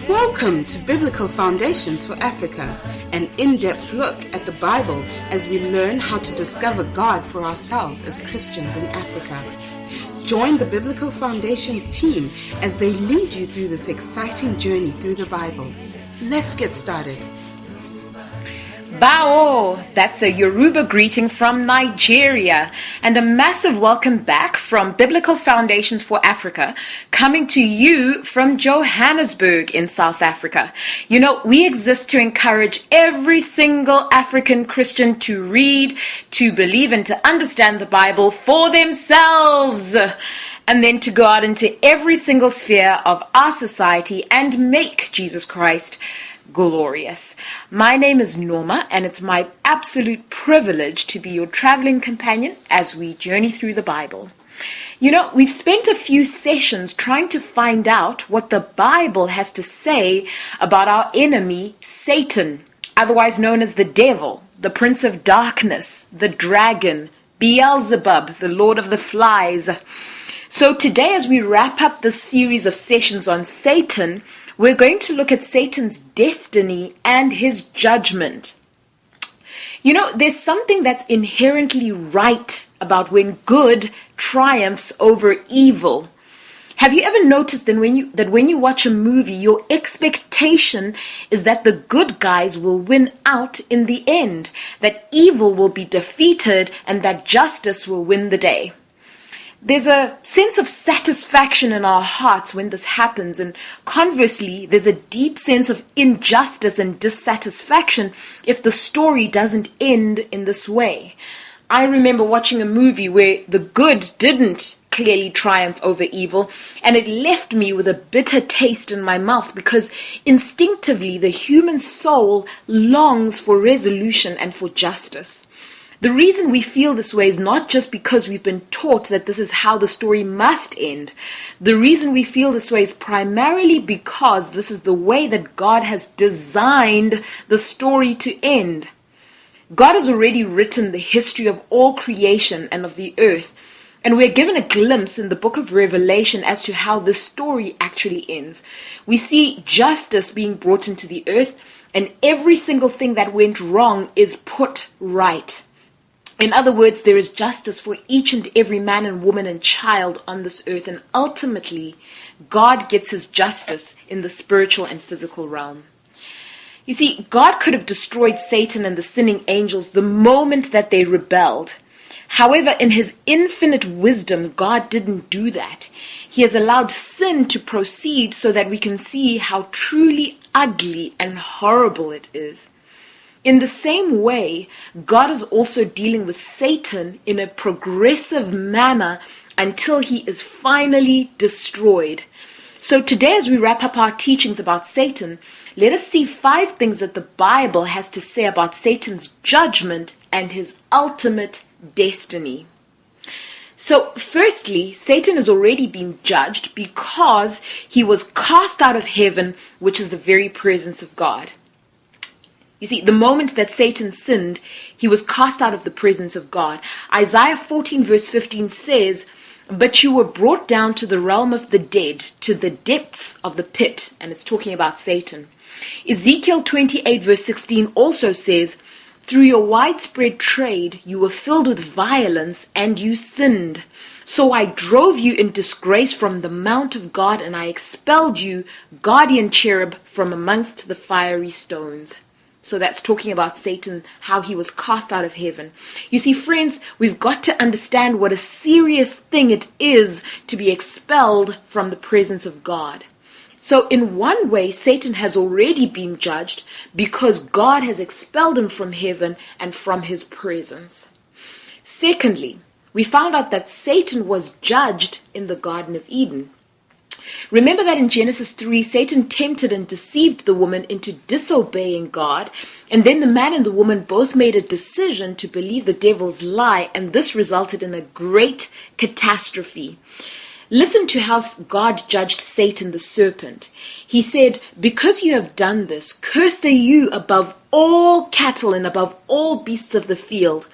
Welcome to Biblical Foundations for Africa, an in-depth look at the Bible as we learn how to discover God for ourselves as Christians in Africa. Join the Biblical Foundations team as they lead you through this exciting journey through the Bible. Let's get started. Bao, that's a Yoruba greeting from Nigeria, and a massive welcome back from Biblical Foundations for Africa, coming to you from Johannesburg in South Africa. You know, we exist to encourage every single African Christian to read, to believe, and to understand the Bible for themselves, and then to go out into every single sphere of our society and make Jesus Christ glorious. My name is Norma, and it's my absolute privilege to be your traveling companion as we journey through the Bible. You know, we've spent a few sessions trying to find out what the Bible has to say about our enemy, Satan, otherwise known as the devil, the prince of darkness, the dragon, Beelzebub, the lord of the flies. So today, as we wrap up this series of sessions on Satan, we're going to look at Satan's destiny and his judgment. You know, there's something that's inherently right about when good triumphs over evil. Have you ever noticed that when you watch a movie, your expectation is that the good guys will win out in the end, that evil will be defeated, and that justice will win the day? There's a sense of satisfaction in our hearts when this happens, and conversely, there's a deep sense of injustice and dissatisfaction if the story doesn't end in this way. I remember watching a movie where the good didn't clearly triumph over evil, and it left me with a bitter taste in my mouth because instinctively the human soul longs for resolution and for justice. The reason we feel this way is not just because we've been taught that this is how the story must end. The reason we feel this way is primarily because this is the way that God has designed the story to end. God has already written the history of all creation and of the earth, and we're given a glimpse in the book of Revelation as to how the story actually ends. We see justice being brought into the earth, and every single thing that went wrong is put right. In other words, there is justice for each and every man and woman and child on this earth, and ultimately, God gets his justice in the spiritual and physical realm. You see, God could have destroyed Satan and the sinning angels the moment that they rebelled. However, in his infinite wisdom, God didn't do that. He has allowed sin to proceed so that we can see how truly ugly and horrible it is. In the same way, God is also dealing with Satan in a progressive manner until he is finally destroyed. So today, as we wrap up our teachings about Satan, let us see 5 things that the Bible has to say about Satan's judgment and his ultimate destiny. So firstly, Satan has already been judged because he was cast out of heaven, which is the very presence of God. You see, the moment that Satan sinned, he was cast out of the presence of God. Isaiah 14 verse 15 says, "But you were brought down to the realm of the dead, to the depths of the pit," and it's talking about Satan. Ezekiel 28 verse 16 also says, "Through your widespread trade, you were filled with violence and you sinned. So I drove you in disgrace from the mount of God, and I expelled you, guardian cherub, from amongst the fiery stones." So that's talking about Satan, how he was cast out of heaven. You see, friends, we've got to understand what a serious thing it is to be expelled from the presence of God. So in one way, Satan has already been judged because God has expelled him from heaven and from his presence. Secondly, we found out that Satan was judged in the Garden of Eden. Remember that in Genesis 3, Satan tempted and deceived the woman into disobeying God, and then the man and the woman both made a decision to believe the devil's lie, and this resulted in a great catastrophe. Listen to how God judged Satan the serpent. He said, "Because you have done this, cursed are you above all cattle and above all beasts of the field.